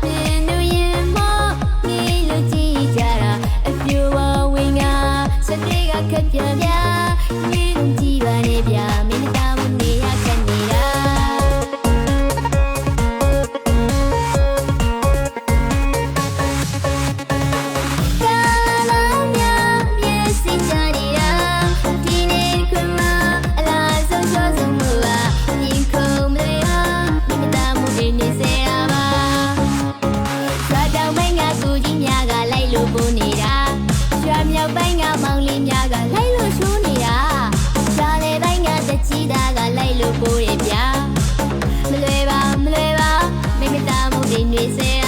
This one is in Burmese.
မင်းတို့ရင်မောငေးလို့ကြည့်ကြတာအပြူဝဝင်ကစတွေကခက်ပြပြငေးလို့ကြည့်ပါနဲ့ဗျာမင်းတောင်နေရခက်နေတာပူနေတာရွာမြောက်ပိုင်းကမောင်လေးများကလိုက်လို့ရှိုးနေတာရွာလေပိုင်းကတချီသားကလိုက်လို့ပူရဗျာမလွယ်ပါမိမသားမှုတွေနေစေ